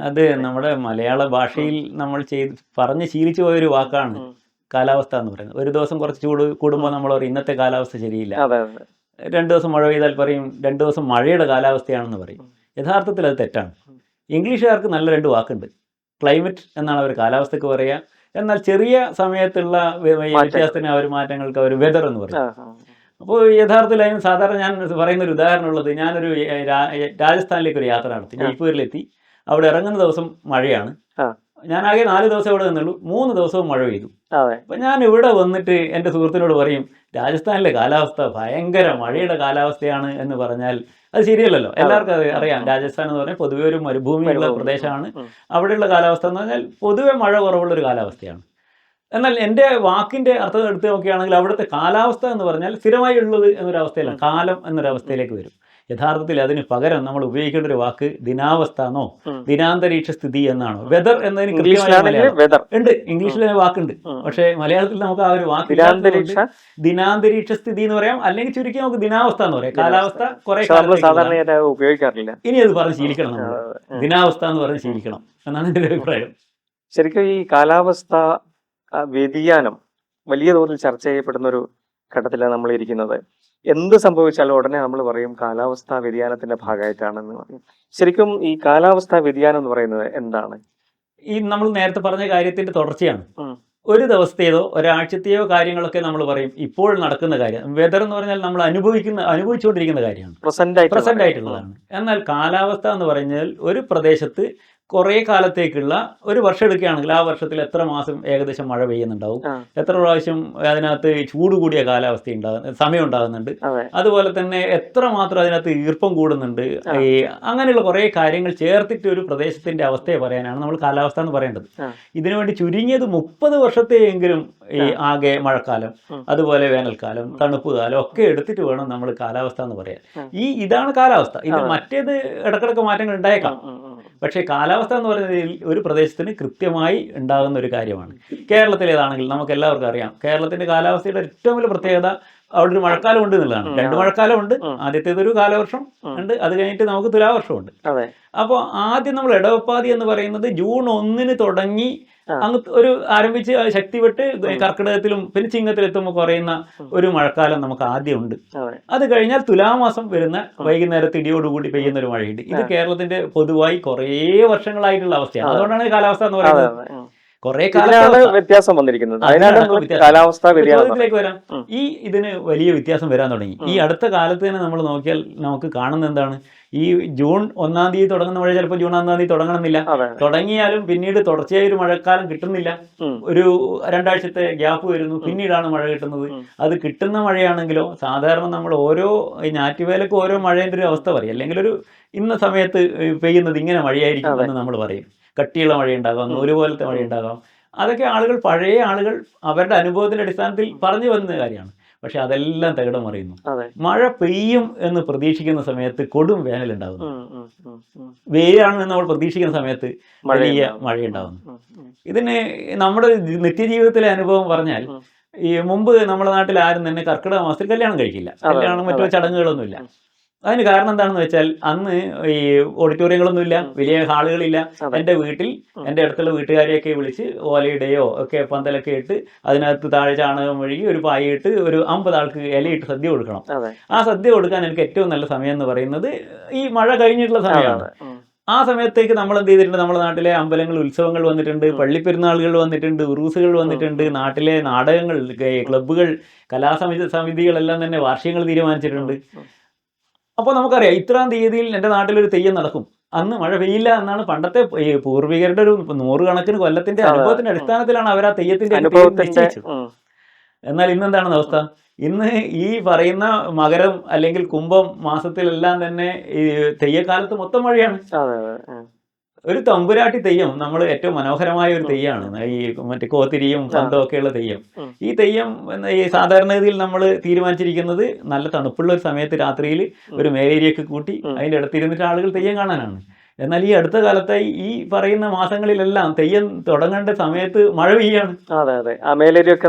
അത് നമ്മുടെ മലയാള ഭാഷയിൽ നമ്മൾ പറഞ്ഞ് ശീലിച്ചു പോയൊരു വാക്കാണ് കാലാവസ്ഥ എന്ന് പറയുന്നത്. ഒരു ദിവസം കുറച്ച് ചൂട് കൂടുമ്പോൾ നമ്മൾ പറയും ഇന്നത്തെ കാലാവസ്ഥ ശരിയില്ല. 2 ദിവസം മഴ പെയ്താൽ പറയും 2 ദിവസം മഴയുടെ കാലാവസ്ഥയാണെന്ന് പറയും. യഥാർത്ഥത്തിൽ അത് തെറ്റാണ്. ഇംഗ്ലീഷുകാർക്ക് നല്ല 2 വാക്കുണ്ട്. ക്ലൈമറ്റ് എന്നാണ് അവർ കാലാവസ്ഥക്ക് പറയുക. എന്നാൽ ചെറിയ സമയത്തുള്ള വ്യത്യാസത്തിന് മാറ്റങ്ങൾക്ക് അവർ വെതർ എന്ന് പറയും. അപ്പോൾ യഥാർത്ഥത്തിൽ അതിന് സാധാരണ ഞാൻ പറയുന്ന ഒരു ഉദാഹരണമുള്ളത്, ഞാനൊരു രാജസ്ഥാനിലേക്ക് ഒരു യാത്ര നടത്തി. ജയ്പൂരിലെത്തി. അവിടെ ഇറങ്ങുന്ന ദിവസം മഴയാണ്. ഞാൻ ആകെ 4 ദിവസം ഇവിടെ നിന്നുള്ളൂ. 3 ദിവസവും മഴ പെയ്തു. അപ്പൊ ഞാൻ ഇവിടെ വന്നിട്ട് എൻ്റെ സുഹൃത്തിനോട് പറയും രാജസ്ഥാനിലെ കാലാവസ്ഥ ഭയങ്കര മഴയുടെ കാലാവസ്ഥയാണ് എന്ന് പറഞ്ഞാൽ അത് ശരിയല്ലല്ലോ. എല്ലാവർക്കും അത് അറിയാം. രാജസ്ഥാൻ എന്ന് പറഞ്ഞാൽ പൊതുവെ ഒരു മരുഭൂമിയുള്ള പ്രദേശമാണ്. അവിടെയുള്ള കാലാവസ്ഥ എന്ന് പറഞ്ഞാൽ പൊതുവെ മഴ കുറവുള്ളൊരു കാലാവസ്ഥയാണ്. എന്നാൽ എൻ്റെ വാക്കിൻ്റെ അർത്ഥം എടുത്ത് നോക്കുകയാണെങ്കിൽ അവിടുത്തെ കാലാവസ്ഥ എന്ന് പറഞ്ഞാൽ സ്ഥിരമായി ഉള്ളത് എന്നൊരവസ്ഥയില്ല, കാലം എന്നൊരവസ്ഥയിലേക്ക് വരും. യഥാർത്ഥത്തിൽ അതിന് പകരം നമ്മൾ ഉപയോഗിക്കേണ്ട ഒരു വാക്ക് ദിനാവസ്ഥ എന്നോ ദിനാന്തരീക്ഷ സ്ഥിതി എന്നാണോ. വെതർ എന്നതിന് ഉണ്ട്, ഇംഗ്ലീഷിൽ വാക്കുണ്ട്. പക്ഷേ മലയാളത്തിൽ നമുക്ക് ആ ഒരു വാക്ക് ദിനാന്തരീക്ഷ സ്ഥിതി എന്ന് പറയാം, അല്ലെങ്കിൽ ചുരുക്കി നമുക്ക് ദിനാവസ്ഥ എന്ന് പറയാം. കാലാവസ്ഥ കുറെ ഉപയോഗിക്കാറില്ല. ഇനി അത് പറഞ്ഞ് ശീലിക്കണം. നമ്മൾ ദിനാവസ്ഥ എന്ന് പറഞ്ഞ് ശീലിക്കണം എന്നാണ് എൻ്റെ ഒരു അഭിപ്രായം. ശരിക്കും ഈ കാലാവസ്ഥ വ്യതിയാനം വലിയ തോതിൽ ചർച്ച ചെയ്യപ്പെടുന്ന ഒരു ഘട്ടത്തിലാണ് നമ്മൾ ഇരിക്കുന്നത്. എന്ത് സംഭവിച്ചാലും ഉടനെ നമ്മൾ പറയും കാലാവസ്ഥാ വ്യതിയാനത്തിന്റെ ഭാഗമായിട്ടാണെന്ന് പറയും. ശരിക്കും ഈ കാലാവസ്ഥാ വ്യതിയാനം എന്ന് പറയുന്നത് എന്താണ്? ഈ നമ്മൾ നേരത്തെ പറഞ്ഞ കാര്യത്തിന്റെ തുടർച്ചയാണ്. ഒരു ദിവസത്തെയോ ഒരാഴ്ചത്തെയോ കാര്യങ്ങളൊക്കെ നമ്മൾ പറയും ഇപ്പോൾ നടക്കുന്ന കാര്യം. വെതർ എന്ന് പറഞ്ഞാൽ നമ്മൾ അനുഭവിച്ചുകൊണ്ടിരിക്കുന്ന കാര്യമാണ്, പ്രസന്റ് ആയിട്ടുള്ളതാണ്. എന്നാൽ കാലാവസ്ഥ എന്ന് പറഞ്ഞാൽ ഒരു പ്രദേശത്ത് കുറേ കാലത്തേക്കുള്ള ഒരു വർഷം എടുക്കുകയാണെങ്കിൽ ആ വർഷത്തിൽ എത്ര മാസം ഏകദേശം മഴ പെയ്യുന്നുണ്ടാവും, എത്ര പ്രാവശ്യം അതിനകത്ത് ചൂട് കൂടിയ കാലാവസ്ഥ സമയം ഉണ്ടാകുന്നുണ്ട്, അതുപോലെ തന്നെ എത്ര മാത്രം അതിനകത്ത് ഈർപ്പം കൂടുന്നുണ്ട്, അങ്ങനെയുള്ള കുറേ കാര്യങ്ങൾ ചേർത്തിട്ട് ഒരു പ്രദേശത്തിന്റെ അവസ്ഥയെ പറയാനാണ് നമ്മൾ കാലാവസ്ഥ എന്ന് പറയേണ്ടത്. ഇതിനുവേണ്ടി ചുരുങ്ങിയത് 30 വർഷത്തെയെങ്കിലും ഈ ആകെ മഴക്കാലം, അതുപോലെ വേനൽക്കാലം, തണുപ്പ് കാലം ഒക്കെ എടുത്തിട്ട് വേണം നമ്മൾ കാലാവസ്ഥ എന്ന് പറയാൻ. ഇതാണ് കാലാവസ്ഥ. ഇത് മറ്റേത് ഇടക്കിടക്ക് മാറ്റങ്ങൾ ഉണ്ടായേക്കാം. പക്ഷേ കാലാവസ്ഥ എന്ന് പറയുന്നതിൽ ഒരു പ്രദേശത്തിന് കൃത്യമായി ഉണ്ടാകുന്ന ഒരു കാര്യമാണ്. കേരളത്തിലേതാണെങ്കിൽ നമുക്ക് എല്ലാവർക്കും അറിയാം, കേരളത്തിന്റെ കാലാവസ്ഥയുടെ ഏറ്റവും വലിയ പ്രത്യേകത അവിടെ ഒരു മഴക്കാലം ഉണ്ട് എന്നുള്ളതാണ്. 2 മഴക്കാലം ഉണ്ട്. ആദ്യത്തേതൊരു കാലവർഷം ഉണ്ട്, അത് കഴിഞ്ഞിട്ട് നമുക്ക് തുലാവർഷമുണ്ട്. അപ്പോൾ ആദ്യം നമ്മൾ ഇടവപ്പാതി എന്ന് പറയുന്നത് ജൂൺ 1 തുടങ്ങി അങ്ങ് ഒരു ആരംഭിച്ച് ശക്തിപ്പെട്ട് കർക്കിടകത്തിലും പിന്നെ ചിങ്ങത്തിലെത്തുമ്പോൾ കുറയുന്ന ഒരു മഴക്കാലം നമുക്ക് ആദ്യം ഉണ്ട്. അത് കഴിഞ്ഞാൽ തുലാമാസം വരുന്ന വൈകുന്നേരത്ത് ഇടിയോടുകൂടി പെയ്യുന്ന ഒരു മഴയുണ്ട്. ഇത് കേരളത്തിന്റെ പൊതുവായി കുറേ വർഷങ്ങളായിട്ടുള്ള അവസ്ഥയാണ്. അതുകൊണ്ടാണ് കാലാവസ്ഥ എന്ന് പറയുന്നത്. കുറെ വ്യത്യാസം വന്നിരിക്കുന്നത്. കാലാവസ്ഥയിലേക്ക് വരാം. ഇതിന് വലിയ വ്യത്യാസം വരാൻ തുടങ്ങി. ഈ അടുത്ത കാലത്ത് തന്നെ നമ്മൾ നോക്കിയാൽ നമുക്ക് കാണുന്ന എന്താണ്, ഈ ജൂൺ 1-ാം തീയതി തുടങ്ങുന്ന മഴ ചിലപ്പോൾ ജൂൺ 1-ാം തീയതി തുടങ്ങണമെന്നില്ല. തുടങ്ങിയാലും പിന്നീട് തുടർച്ചയായ ഒരു മഴക്കാലം കിട്ടുന്നില്ല. ഒരു 2 ആഴ്ചത്തെ ഗ്യാപ്പ് വരുന്നു, പിന്നീടാണ് മഴ കിട്ടുന്നത്. അത് കിട്ടുന്ന മഴയാണെങ്കിലോ സാധാരണ നമ്മൾ ഓരോ ഞാറ്റുവേലക്ക് ഓരോ മഴേൻ്റെ ഒരു അവസ്ഥ പറയും. അല്ലെങ്കിൽ ഒരു ഇന്ന സമയത്ത് പെയ്യുന്നത് ഇങ്ങനെ മഴയായിരിക്കും എന്ന് നമ്മൾ പറയും. കട്ടിയുള്ള മഴയുണ്ടാകാം, ഒരുപോലത്തെ മഴയുണ്ടാകാം. അതൊക്കെ പഴയ ആളുകൾ അവരുടെ അനുഭവത്തിന്റെ അടിസ്ഥാനത്തിൽ പറഞ്ഞു വരുന്ന കാര്യമാണ്. പക്ഷെ അതെല്ലാം തകിടം മറിയുന്നു. മഴ പെയ്യും എന്ന് പ്രതീക്ഷിക്കുന്ന സമയത്ത് കൊടും വേനലുണ്ടാകുന്നു. വെയിലാണ് നമ്മൾ പ്രതീക്ഷിക്കുന്ന സമയത്ത് വലിയ മഴയുണ്ടാകുന്നു. ഇതിന് നമ്മുടെ നിത്യജീവിതത്തിലെ അനുഭവം പറഞ്ഞാൽ, ഈ മുമ്പ് നമ്മുടെ നാട്ടിൽ ആരും തന്നെ കർക്കിടക മാസത്തിൽ കല്യാണം കഴിക്കില്ല. കല്യാണം മറ്റു ചടങ്ങുകളൊന്നുമില്ല. അതിന് കാരണം എന്താണെന്ന് വെച്ചാൽ അന്ന് ഈ ഓഡിറ്റോറിയങ്ങളൊന്നുമില്ല, വലിയ ഹാളുകളില്ല. എൻ്റെ വീട്ടിൽ എൻ്റെ അടുത്തുള്ള വീട്ടുകാരെയൊക്കെ വിളിച്ച് ഓലയുടെയോ ഒക്കെ പന്തലൊക്കെ ഇട്ട് അതിനകത്ത് താഴെ ചാണകം വഴുകി ഒരു പായിട്ട് ഒരു 50 ആൾക്ക് ഇലയിട്ട് സദ്യ കൊടുക്കണം. ആ സദ്യ കൊടുക്കാൻ എനിക്ക് ഏറ്റവും നല്ല സമയം എന്ന് പറയുന്നത് ഈ മഴ കഴിഞ്ഞിട്ടുള്ള സമയമാണ്. ആ സമയത്തേക്ക് നമ്മൾ എന്ത് ചെയ്തിട്ടുണ്ട്, നമ്മുടെ നാട്ടിലെ അമ്പലങ്ങൾ, ഉത്സവങ്ങൾ വന്നിട്ടുണ്ട്, പള്ളിപ്പെരുന്നാളുകൾ വന്നിട്ടുണ്ട്, ഉറൂസുകൾ വന്നിട്ടുണ്ട്, നാട്ടിലെ നാടകങ്ങൾ, ക്ലബ്ബുകൾ, കലാസമിതികളെല്ലാം തന്നെ വാർഷികങ്ങൾ തീരുമാനിച്ചിട്ടുണ്ട്. അപ്പോൾ നമുക്കറിയാം 3-ാം തീയതിയിൽ എൻ്റെ നാട്ടിലൊരു തെയ്യം നടക്കും. അന്ന് മഴ പെയ്യില്ല എന്നാണ് പണ്ടത്തെ പൂർവികരുടെ ഒരു 100 കണക്കിന് കൊല്ലത്തിന്റെ അനുഭവത്തിന്റെ അടിസ്ഥാനത്തിലാണ് അവർ ആ തെയ്യത്തിന്റെ നിശ്ചയിച്ചത്. എന്നാൽ ഇന്നെന്താണ് അവസ്ഥ? ഇന്ന് ഈ പറയുന്ന മകരം അല്ലെങ്കിൽ കുംഭം മാസത്തിലെല്ലാം തന്നെ ഈ തെയ്യക്കാലത്ത് മൊത്തം മഴയാണ്. ഒരു തമ്പുരാട്ടി തെയ്യം നമ്മൾ ഏറ്റവും മനോഹരമായ ഒരു തെയ്യമാണ്. ഈ മറ്റേ കോത്തിരിയും പന്തവും ഒക്കെയുള്ള തെയ്യം. ഈ തെയ്യം ഈ സാധാരണഗതിയിൽ നമ്മൾ തീരുമാനിച്ചിരിക്കുന്നത് നല്ല തണുപ്പുള്ള ഒരു സമയത്ത് രാത്രിയിൽ ഒരു മേലേരിയൊക്കെ കൂട്ടി അതിൻ്റെ അടുത്തിരുന്നിട്ട് ആളുകൾ തെയ്യം കാണാനാണ്. എന്നാൽ ഈ അടുത്ത കാലത്തായി ഈ പറയുന്ന മാസങ്ങളിലെല്ലാം തെയ്യം തുടങ്ങേണ്ട സമയത്ത് മഴ പെയ്യാണ്. മേലേരിയൊക്കെ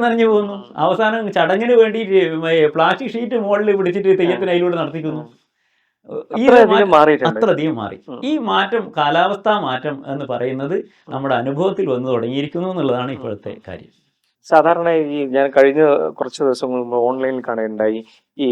നനഞ്ഞു പോകുന്നു. അവസാനം ചടങ്ങിന് വേണ്ടി പ്ലാസ്റ്റിക് ഷീറ്റ് മുകളിൽ പിടിച്ചിട്ട് തെയ്യത്തിന് അതിലൂടെ നടത്തിക്കുന്നു. അത്രയധികം മാറി. ഈ മാറ്റം, കാലാവസ്ഥാ മാറ്റം എന്ന് പറയുന്നത് നമ്മുടെ അനുഭവത്തിൽ വന്നു തുടങ്ങിയിരിക്കുന്നു എന്നുള്ളതാണ് ഇപ്പോഴത്തെ കാര്യം. സാധാരണ ഈ ഞാൻ കഴിഞ്ഞ കുറച്ച് ദിവസം മുമ്പ് ഓൺലൈനിൽ കാണുകയുണ്ടായി, ഈ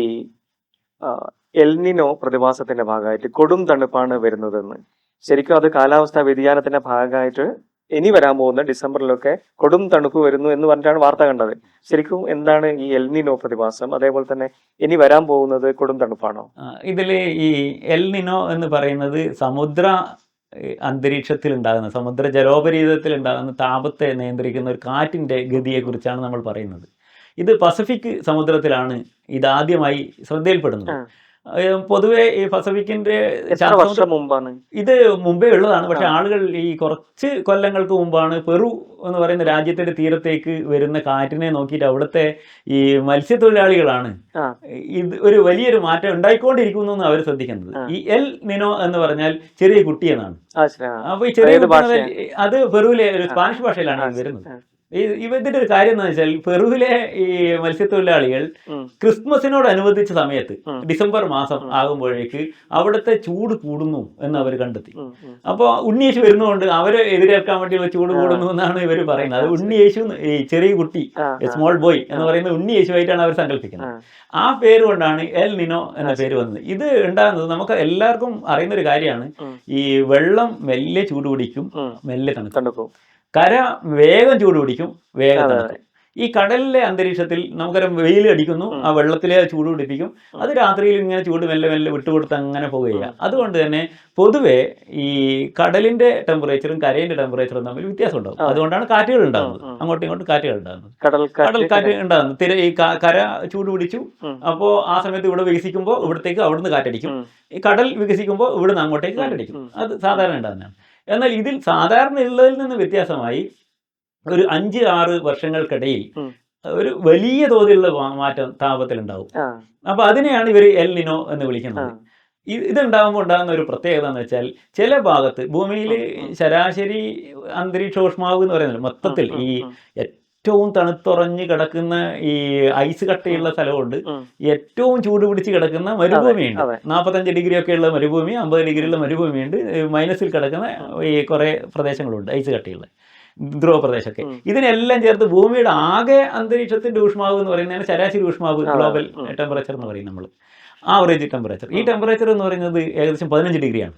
എൽനിനോ പ്രതിഭാസത്തിന്റെ ഭാഗമായിട്ട് കൊടും തണുപ്പാണ് വരുന്നതെന്ന്. ശരിക്കും അത് കാലാവസ്ഥാ വ്യതിയാനത്തിന്റെ ഭാഗമായിട്ട് ഇനി വരാൻ പോകുന്ന ഡിസംബറിലൊക്കെ കൊടും തണുപ്പ് വരുന്നു എന്ന് പറഞ്ഞിട്ടാണ് വാർത്ത കണ്ടത്. ശരിക്കും എന്താണ് ഈ എൽനിനോ പ്രതിഭാസം? അതേപോലെ തന്നെ ഇനി വരാൻ പോകുന്നത് കൊടും തണുപ്പാണോ? ഇതില് ഈ എൽനിനോ എന്ന് പറയുന്നത് സമുദ്ര അന്തരീക്ഷത്തിൽ ഉണ്ടാകുന്ന, സമുദ്ര ജലോപരിതലത്തിൽ ഉണ്ടാകുന്ന താപത്തെ നിയന്ത്രിക്കുന്ന ഒരു കാറ്റിന്റെ ഗതിയെ കുറിച്ചാണ് നമ്മൾ പറയുന്നത്. ഇത് പസഫിക് സമുദ്രത്തിലാണ് ഇതാദ്യമായി ശ്രദ്ധയിൽപ്പെടുന്നത്. പൊതുവെ ഈ പസഫിക്കിന്റെ ഇത് മുമ്പേ ഉള്ളതാണ്. പക്ഷെ ആളുകൾ ഈ കുറച്ച് കൊല്ലങ്ങൾക്ക് മുമ്പാണ് പെറു എന്ന് പറയുന്ന രാജ്യത്തിന്റെ തീരത്തേക്ക് വരുന്ന കാറ്റിനെ നോക്കിയിട്ട് അവിടുത്തെ ഈ മത്സ്യത്തൊഴിലാളികളാണ് ഇത് ഒരു വലിയൊരു മാറ്റം ഉണ്ടായിക്കൊണ്ടിരിക്കുന്നു എന്ന് അവർ ശ്രദ്ധിക്കുന്നത്. ഈ എൽ നിനോ എന്ന് പറഞ്ഞാൽ ചെറിയ കുട്ടി എന്നാണ്. അപ്പൊ ഈ ചെറിയ കുട്ടി അത് പെറുവിലെ ഒരു സ്പാനിഷ് ഭാഷയിലാണ് വരുന്നത്. ഇതിന്റെ ഒരു കാര്യം എന്ന് വെച്ചാൽ പെറുവിലെ ഈ മത്സ്യത്തൊഴിലാളികൾ ക്രിസ്മസിനോടനുബന്ധിച്ച സമയത്ത് ഡിസംബർ മാസം ആകുമ്പോഴേക്ക് അവിടുത്തെ ചൂട് കൂടുന്നു എന്ന് അവർ കണ്ടെത്തി. അപ്പോൾ ഉണ്ണിയേശു വരുന്നതുകൊണ്ട് അവരെ എതിരേൽക്കാൻ വേണ്ടിയുള്ള ചൂട് കൂടുന്നു എന്നാണ് ഇവർ പറയുന്നത്. അത് ഉണ്ണിയേശു, ഈ ചെറിയ കുട്ടി, സ്മോൾ ബോയ് എന്ന് പറയുന്ന ഉണ്ണിയേശുവായിട്ടാണ് അവർ സങ്കല്പിക്കുന്നത്. ആ പേര് കൊണ്ടാണ് എൽ നിനോ എന്ന പേര് വന്നത്. ഇത് ഉണ്ടാകുന്നത് നമുക്ക് എല്ലാവർക്കും അറിയുന്ന ഒരു കാര്യമാണ്. ഈ വെള്ളം മെല്ലെ ചൂട് പിടിക്കും, മെല്ലെ തണുക്കും. കര വേഗം ചൂട് പിടിക്കും, വേഗം തണുക്കും. ഈ കടലിലെ അന്തരീക്ഷത്തിൽ നമുക്കറിയാം വെയിൽ അടിക്കുന്നു, ആ വെള്ളത്തിലെ ചൂട് പിടിപ്പിക്കും, അത് രാത്രിയിൽ ഇങ്ങനെ ചൂട് മെല്ലെ മെല്ലെ വിട്ടുകൊടുത്ത് അങ്ങനെ പോകുകയാണ്. അതുകൊണ്ട് തന്നെ പൊതുവെ ഈ കടലിന്റെ ടെമ്പറേച്ചറും കരയിന്റെ ടെമ്പറേച്ചറും തമ്മിൽ വ്യത്യാസം ഉണ്ടാകും. അതുകൊണ്ടാണ് കാറ്റുകൾ ഉണ്ടാകുന്നത്, അങ്ങോട്ടും ഇങ്ങോട്ടും കാറ്റുകൾ ഉണ്ടാകുന്നത്, കടൽ കാറ്റ് ഉണ്ടാകുന്നത്. ഈ കര ചൂട് പിടിച്ചു, അപ്പോൾ ആ സമയത്ത് ഇവിടെ വികസിക്കുമ്പോൾ ഇവിടത്തേക്ക് അവിടുന്ന് കാറ്റടിക്കും. ഈ കടൽ വികസിക്കുമ്പോൾ ഇവിടുന്ന് അങ്ങോട്ടേക്ക് കാറ്റടിക്കും. അത് സാധാരണ ഉണ്ടാകുന്നതാണ്. എന്നാൽ ഇതിൽ സാധാരണ ഉള്ളതിൽ നിന്ന് വ്യത്യാസമായി ഒരു 5-6 വർഷങ്ങൾക്കിടയിൽ ഒരു വലിയ തോതിലുള്ള മാറ്റം താപത്തിൽ ഉണ്ടാവും. അപ്പൊ അതിനെയാണ് ഇവർ എൽ നിനോ എന്ന് വിളിക്കുന്നത്. ഇതുണ്ടാകുമ്പോൾ ഉണ്ടാകുന്ന ഒരു പ്രത്യേകത എന്ന് വെച്ചാൽ ചില ഭാഗത്ത് ഭൂമിയിൽ ശരാശരി അന്തരീക്ഷോഷ്മാവ് എന്ന് പറയുന്നത് മൊത്തത്തിൽ ഈ ഏറ്റവും തണുത്തുറഞ്ഞ് കിടക്കുന്ന ഈ ഐസ് കട്ടയുള്ള സ്ഥലമുണ്ട്, ഏറ്റവും ചൂട് പിടിച്ച് കിടക്കുന്ന മരുഭൂമിയുണ്ട്. 45 ഡിഗ്രി ഒക്കെ ഉള്ള മരുഭൂമി, 50 ഡിഗ്രിയുള്ള മരുഭൂമിയുണ്ട്, മൈനസിൽ കിടക്കുന്ന ഈ കുറേ പ്രദേശങ്ങളുണ്ട് ഐസ് കട്ടയുള്ള ധ്രുവ പ്രദേശമൊക്കെ. ഇതിനെല്ലാം ചേർത്ത് ഭൂമിയുടെ ആകെ അന്തരീക്ഷത്തിന്റെ ഊഷ്മാവ് എന്ന് പറയുന്നതാണ് ശരാശരി ഊഷ്മാവ്, ഗ്ലോബൽ ടെമ്പറേച്ചർ എന്ന് പറയും നമ്മൾ, ആവറേജ് ടെമ്പറേച്ചർ. ഈ ടെമ്പറേച്ചർ എന്ന് പറയുന്നത് ഏകദേശം 15 ഡിഗ്രിയാണ്.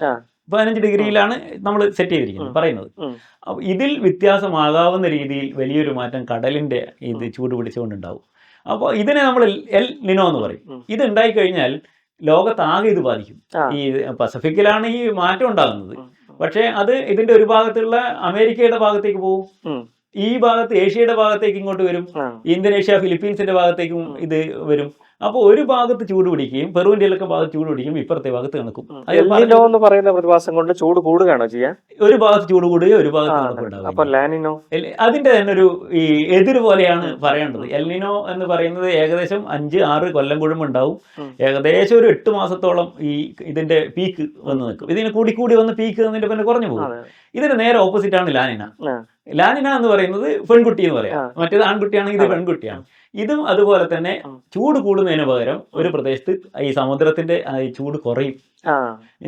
15 ഡിഗ്രിയിലാണ് നമ്മൾ സെറ്റ് ചെയ്തിരിക്കുന്നത് പറയുന്നത്. അപ്പോൾ ഇതിൽ വ്യത്യാസമാകാവുന്ന രീതിയിൽ വലിയൊരു മാറ്റം കടലിന്റെ ഇത് ചൂട് പിടിച്ചുകൊണ്ടുണ്ടാവും. അപ്പോൾ ഇതിനെ നമ്മൾ എൽ നിനോ എന്ന് പറയും. ഇത് ഉണ്ടായിക്കഴിഞ്ഞാൽ ലോകത്താകെ ഇത് ബാധിക്കും. ഈ പസഫിക്കിലാണ് ഈ മാറ്റം ഉണ്ടാകുന്നത്, പക്ഷേ അത് ഇതിന്റെ ഒരു ഭാഗത്തുള്ള അമേരിക്കയുടെ ഭാഗത്തേക്ക് പോകും, ഈ ഭാഗത്ത് ഏഷ്യയുടെ ഭാഗത്തേക്ക് ഇങ്ങോട്ട് വരും, ഇന്തോനേഷ്യ ഫിലിപ്പീൻസിന്റെ ഭാഗത്തേക്കും ഇത് വരും. അപ്പോൾ ഒരു ഭാഗത്ത് ചൂട് പിടിക്കുകയും പെറുവിന്റെ ഒക്കെ ഭാഗത്ത് ചൂട് പിടിക്കും, ഇപ്പുറത്തെ ഭാഗത്ത് തണുക്കും. എന്ന് പറയുന്ന പ്രതിഭാസം കൊണ്ട് ചൂട് കൂടുകയാണോ ചെയ്യാൻ? ഒരു ഭാഗത്ത് ചൂട് കൂടുകയോ ഒരു ഭാഗത്ത് തണുപ്പുണ്ടാകും. അതിന്റെ തന്നെ ഒരു ഈ എതിര് പോലെയാണ് പറയേണ്ടത്. എൽനിനോ എന്ന് പറയുന്നത് ഏകദേശം 5-6 കൊല്ലം കൂടുമ്പോണ്ടാവും. ഏകദേശം ഒരു 8 മാസത്തോളം ഈ ഇതിന്റെ പീക്ക് വന്ന് നിൽക്കും. ഇതിന് കൂടി വന്ന് പീക്ക് വന്നതിന്റെ പിന്നെ കുറഞ്ഞു പോകും. ഇതിന് നേരെ ഓപ്പോസിറ്റ് ആണ് ലാനിന. ലാനിന എന്ന് പറയുന്നത് പെൺകുട്ടി എന്ന് പറയാം, മറ്റേത് ആൺകുട്ടിയാണെങ്കിൽ ഇത് പെൺകുട്ടിയാണ്. ഇതും അതുപോലെ തന്നെ ചൂട് കൂടുന്നതിന് പകരം ഒരു പ്രദേശത്ത് ഈ സമുദ്രത്തിന്റെ ചൂട് കുറയും,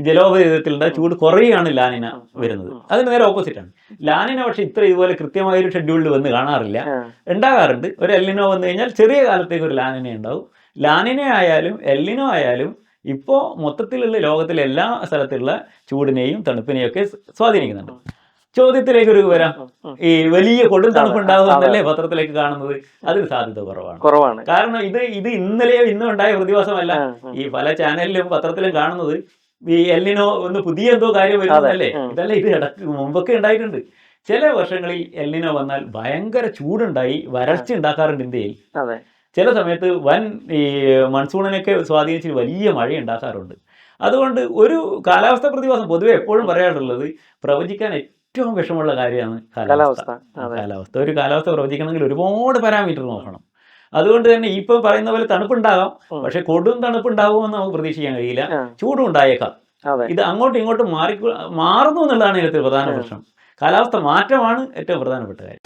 ജലോപരിതലത്തിലുള്ള ചൂട് കുറയാണ് ലാനിന വരുന്നത്. അതിന് നേരെ ഓപ്പോസിറ്റ് ആണ് ലാനിന. പക്ഷെ ഇതുപോലെ കൃത്യമായൊരു ഷെഡ്യൂളിൽ വന്ന് കാണാറില്ല, ഉണ്ടാകാറുണ്ട്. ഒരു എൽനിനോ വന്നു കഴിഞ്ഞാൽ ചെറിയ കാലത്തേക്ക് ഒരു ലാനിന ഉണ്ടാവും. ലാനിന ആയാലും എൽനിനോ ആയാലും ഇപ്പോൾ മൊത്തത്തിലുള്ള ലോകത്തിലെ എല്ലാ സ്ഥലത്തുള്ള ചൂടിനെയും തണുപ്പിനെയും ഒക്കെ സ്വാധീനിക്കുന്നുണ്ട്. ചോദ്യത്തിലേക്ക് ഒരു വരാം, ഈ വലിയ കൊടും തണുപ്പുണ്ടാകുന്നല്ലേ പത്രത്തിലേക്ക് കാണുന്നത്, അതിന് സാധ്യത കുറവാണ്. കാരണം ഇത് ഇന്നലെയോ ഇന്നും ഉണ്ടായ പ്രതിഭാസമല്ല. ഈ പല ചാനലിലും പത്രത്തിലും കാണുന്നത് ഈ എൽനിനോ ഒന്ന് പുതിയ എന്തോ കാര്യം വരുന്നതല്ലേ. ഇതല്ല, ഇത് മുമ്പൊക്കെ ഉണ്ടായിട്ടുണ്ട്. ചില വർഷങ്ങളിൽ എൽനിനോ വന്നാൽ ഭയങ്കര ചൂടുണ്ടായി വരൾച്ച ഉണ്ടാക്കാറുണ്ട് ഇന്ത്യയിൽ. ചില സമയത്ത് വൻ ഈ മൺസൂണിനൊക്കെ സ്വാധീനിച്ച് വലിയ മഴ ഉണ്ടാക്കാറുണ്ട്. അതുകൊണ്ട് ഒരു കാലാവസ്ഥ പ്രതിഭാസം പൊതുവെ എപ്പോഴും പറയാറുള്ളത് പ്രവചിക്കാൻ ഏറ്റവും വിഷമമുള്ള കാര്യമാണ് കാലാവസ്ഥ. ഒരു കാലാവസ്ഥ പ്രവചിക്കണമെങ്കിൽ ഒരുപാട് പാരാമീറ്റർ നോക്കണം. അതുകൊണ്ട് തന്നെ ഇപ്പൊ പറയുന്ന പോലെ തണുപ്പുണ്ടാകാം, പക്ഷെ കൊടും തണുപ്പുണ്ടാകുമെന്ന് നമുക്ക് പ്രതീക്ഷിക്കാൻ കഴിയില്ല. ചൂടും ഉണ്ടായേക്കാം. ഇത് അങ്ങോട്ടും ഇങ്ങോട്ടും മാറുന്നു എന്നുള്ളതാണ് ഇതിലത്തെ പ്രധാന പ്രശ്നം. കാലാവസ്ഥ മാറ്റമാണ് ഏറ്റവും പ്രധാനപ്പെട്ട കാര്യം.